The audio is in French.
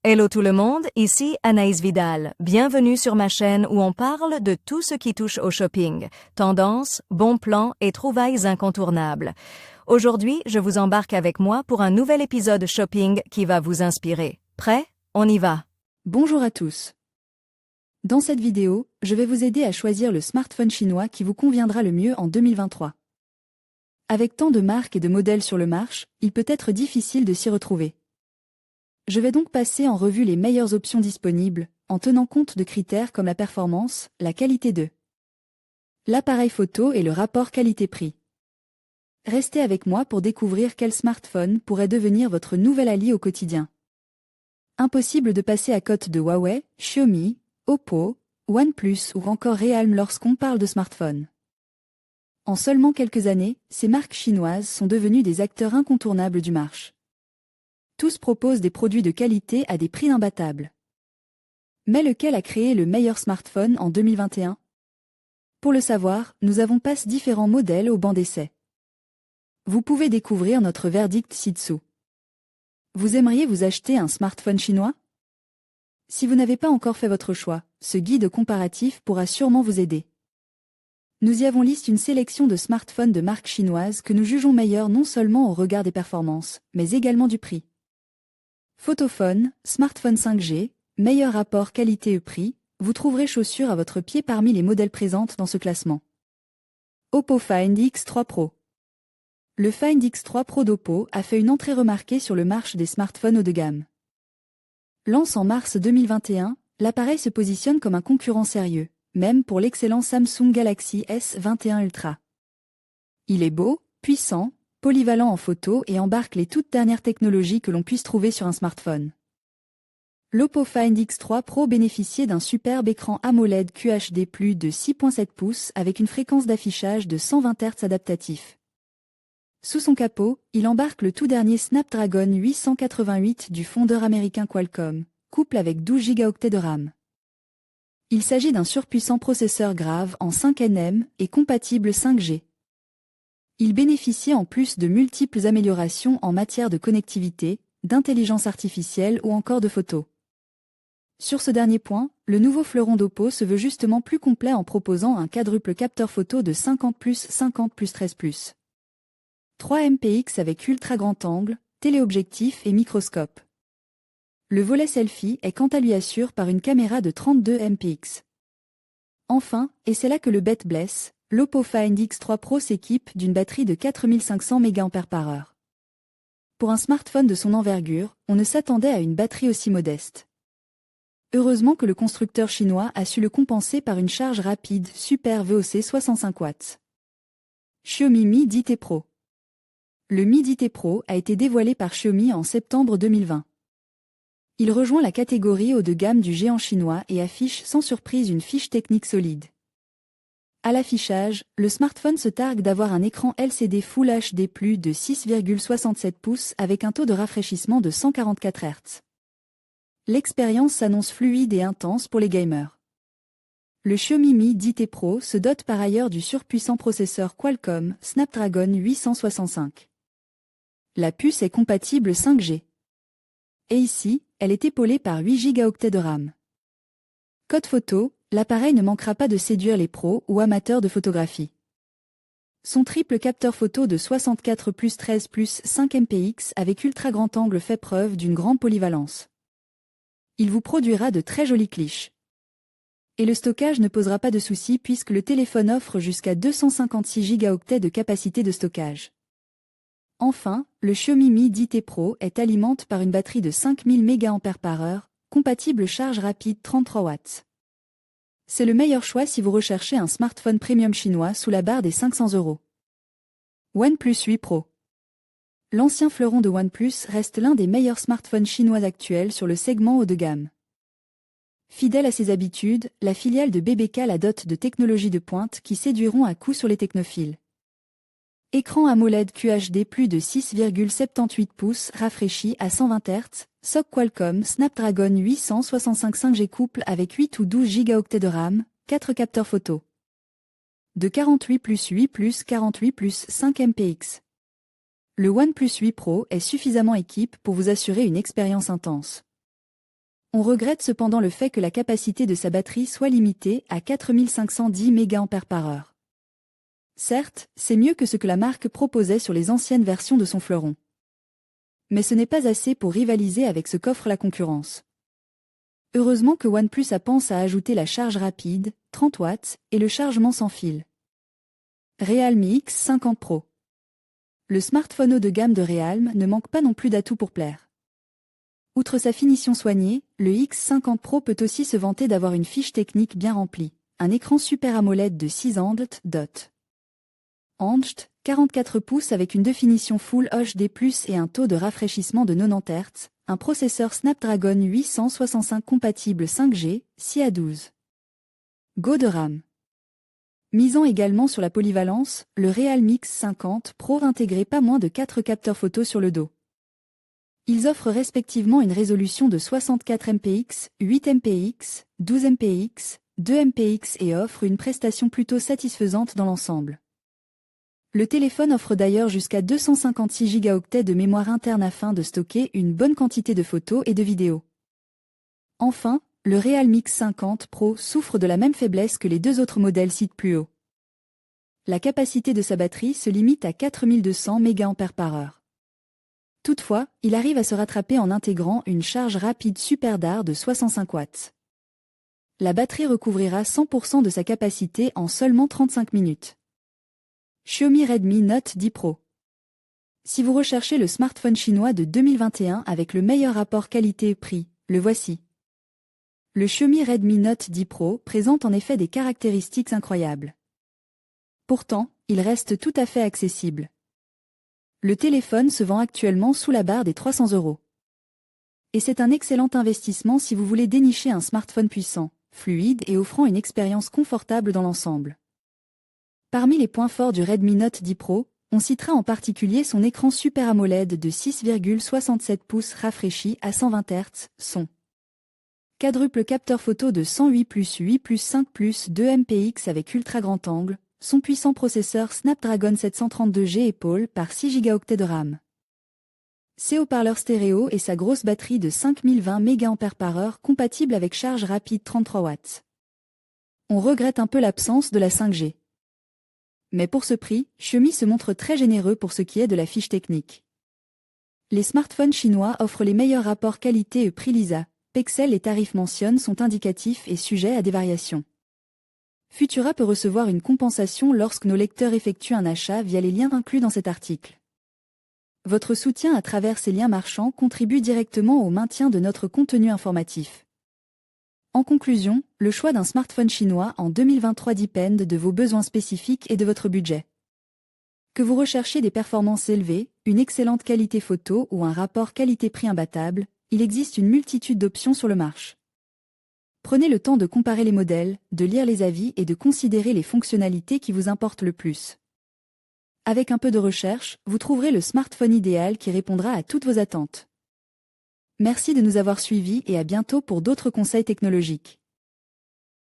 Hello tout le monde, ici Anaïs Vidal. Bienvenue sur ma chaîne où on parle de tout ce qui touche au shopping. Tendances, bons plans et trouvailles incontournables. Aujourd'hui, je vous embarque avec moi pour un nouvel épisode shopping qui va vous inspirer. Prêt? On y va. Bonjour à tous. Dans cette vidéo, je vais vous aider à choisir le smartphone chinois qui vous conviendra le mieux en 2023. Avec tant de marques et de modèles sur le marché, il peut être difficile de s'y retrouver. Je vais donc passer en revue les meilleures options disponibles, en tenant compte de critères comme la performance, la qualité de l'appareil photo et le rapport qualité-prix. Restez avec moi pour découvrir quel smartphone pourrait devenir votre nouvel allié au quotidien. Impossible de passer à côté de Huawei, Xiaomi, Oppo, OnePlus ou encore Realme lorsqu'on parle de smartphone. En seulement quelques années, ces marques chinoises sont devenues des acteurs incontournables du marché. Tous proposent des produits de qualité à des prix imbattables. Mais lequel a créé le meilleur smartphone en 2021? Pour le savoir, nous avons passé différents modèles au banc d'essai. Vous pouvez découvrir notre verdict ci-dessous. Vous aimeriez vous acheter un smartphone chinois? Si vous n'avez pas encore fait votre choix, ce guide comparatif pourra sûrement vous aider. Nous y avons listé une sélection de smartphones de marques chinoises que nous jugeons meilleurs non seulement au regard des performances, mais également du prix. Photophone, smartphone 5G, meilleur rapport qualité-prix, vous trouverez chaussures à votre pied parmi les modèles présents dans ce classement. Oppo Find X3 Pro. Le Find X3 Pro d'Oppo a fait une entrée remarquée sur le marché des smartphones haut de gamme. Lancé en mars 2021, l'appareil se positionne comme un concurrent sérieux, même pour l'excellent Samsung Galaxy S21 Ultra. Il est beau, puissant, polyvalent en photo et embarque les toutes dernières technologies que l'on puisse trouver sur un smartphone. L'Oppo Find X3 Pro bénéficiait d'un superbe écran AMOLED QHD+ de 6.7 pouces avec une fréquence d'affichage de 120 Hz adaptatif. Sous son capot, il embarque le tout dernier Snapdragon 888 du fondeur américain Qualcomm, couple avec 12 Go de RAM. Il s'agit d'un surpuissant processeur grave en 5nm et compatible 5G. Il bénéficie en plus de multiples améliorations en matière de connectivité, d'intelligence artificielle ou encore de photos. Sur ce dernier point, le nouveau fleuron d'Oppo se veut justement plus complet en proposant un quadruple capteur photo de 50+50+13+. 3 MP/x avec ultra grand angle, téléobjectif et microscope. Le volet selfie est quant à lui assuré par une caméra de 32 MP/x. Enfin, et c'est là que le bête blesse, l'Oppo Find X3 Pro s'équipe d'une batterie de 4500 mAh. Pour un smartphone de son envergure, on ne s'attendait à une batterie aussi modeste. Heureusement que le constructeur chinois a su le compenser par une charge rapide Super VOC 65 watts. Xiaomi Mi 10T Pro. Le Mi 10T Pro a été dévoilé par Xiaomi en septembre 2020. Il rejoint la catégorie haut de gamme du géant chinois et affiche sans surprise une fiche technique solide. À l'affichage, le smartphone se targue d'avoir un écran LCD Full HD+ de 6,67 pouces avec un taux de rafraîchissement de 144 Hz. L'expérience s'annonce fluide et intense pour les gamers. Le Xiaomi Mi 10T Pro se dote par ailleurs du surpuissant processeur Qualcomm Snapdragon 865. La puce est compatible 5G. Et ici, elle est épaulée par 8 Go de RAM. Code photo, l'appareil ne manquera pas de séduire les pros ou amateurs de photographie. Son triple capteur photo de 64+13+5 MP/x avec ultra grand angle fait preuve d'une grande polyvalence. Il vous produira de très jolis clichés. Et le stockage ne posera pas de soucis puisque le téléphone offre jusqu'à 256 Go de capacité de stockage. Enfin, le Xiaomi Mi 10T Pro est alimenté par une batterie de 5000 mAh, compatible charge rapide 33 watts. C'est le meilleur choix si vous recherchez un smartphone premium chinois sous la barre des 500 €. OnePlus 8 Pro. L'ancien fleuron de OnePlus reste l'un des meilleurs smartphones chinois actuels sur le segment haut de gamme. Fidèle à ses habitudes, la filiale de BBK la dote de technologies de pointe qui séduiront à coup sur les technophiles. Écran AMOLED QHD+ de 6,78 pouces rafraîchi à 120 Hz, SoC Qualcomm Snapdragon 865 5G couple avec 8 ou 12 Go de RAM, 4 capteurs photo. De 48+8+48+5 MP/x. Le OnePlus 8 Pro est suffisamment équipé pour vous assurer une expérience intense. On regrette cependant le fait que la capacité de sa batterie soit limitée à 4510 mAh. Certes, c'est mieux que ce que la marque proposait sur les anciennes versions de son fleuron. Mais ce n'est pas assez pour rivaliser avec ce qu'offre la concurrence. Heureusement que OnePlus pense à ajouter la charge rapide, 30 watts, et le chargement sans fil. Realme X50 Pro. Le smartphone haut de gamme de Realme ne manque pas non plus d'atouts pour plaire. Outre sa finition soignée, le X50 Pro peut aussi se vanter d'avoir une fiche technique bien remplie. Un écran Super AMOLED de 6 Angt, 44 pouces avec une définition Full HD+, et un taux de rafraîchissement de 90 Hz, un processeur Snapdragon 865 compatible 5G, 6 à 12 Go de RAM. Misant également sur la polyvalence, le Realme X50 Pro intégrait pas moins de 4 capteurs photo sur le dos. Ils offrent respectivement une résolution de 64 mpx, 8 mpx, 12 mpx, 2 mpx et offrent une prestation plutôt satisfaisante dans l'ensemble. Le téléphone offre d'ailleurs jusqu'à 256 Go de mémoire interne afin de stocker une bonne quantité de photos et de vidéos. Enfin, le Realme X50 Pro souffre de la même faiblesse que les deux autres modèles cités plus haut. La capacité de sa batterie se limite à 4200 mAh. Toutefois, il arrive à se rattraper en intégrant une charge rapide SuperDAR de 65 watts. La batterie recouvrira 100% de sa capacité en seulement 35 minutes. Xiaomi Redmi Note 10 Pro. Si vous recherchez le smartphone chinois de 2021 avec le meilleur rapport qualité-prix, le voici. Le Xiaomi Redmi Note 10 Pro présente en effet des caractéristiques incroyables. Pourtant, il reste tout à fait accessible. Le téléphone se vend actuellement sous la barre des 300 €. Et c'est un excellent investissement si vous voulez dénicher un smartphone puissant, fluide et offrant une expérience confortable dans l'ensemble. Parmi les points forts du Redmi Note 10 Pro, on citera en particulier son écran Super AMOLED de 6,67 pouces rafraîchi à 120 Hz, son quadruple capteur photo de 108+8+5+2 mpx avec ultra grand angle, son puissant processeur Snapdragon 732G épaule par 6 Go de RAM. Ses haut-parleurs stéréo et sa grosse batterie de 5020 mAh compatible avec charge rapide 33 watts. On regrette un peu l'absence de la 5G. Mais pour ce prix, Xiaomi se montre très généreux pour ce qui est de la fiche technique. Les smartphones chinois offrent les meilleurs rapports qualité et prix LISA, pixels et tarifs mentionnés sont indicatifs et sujets à des variations. Futura peut recevoir une compensation lorsque nos lecteurs effectuent un achat via les liens inclus dans cet article. Votre soutien à travers ces liens marchands contribue directement au maintien de notre contenu informatif. En conclusion, le choix d'un smartphone chinois en 2023 dépend de vos besoins spécifiques et de votre budget. Que vous recherchiez des performances élevées, une excellente qualité photo ou un rapport qualité-prix imbattable, il existe une multitude d'options sur le marché. Prenez le temps de comparer les modèles, de lire les avis et de considérer les fonctionnalités qui vous importent le plus. Avec un peu de recherche, vous trouverez le smartphone idéal qui répondra à toutes vos attentes. Merci de nous avoir suivis et à bientôt pour d'autres conseils technologiques.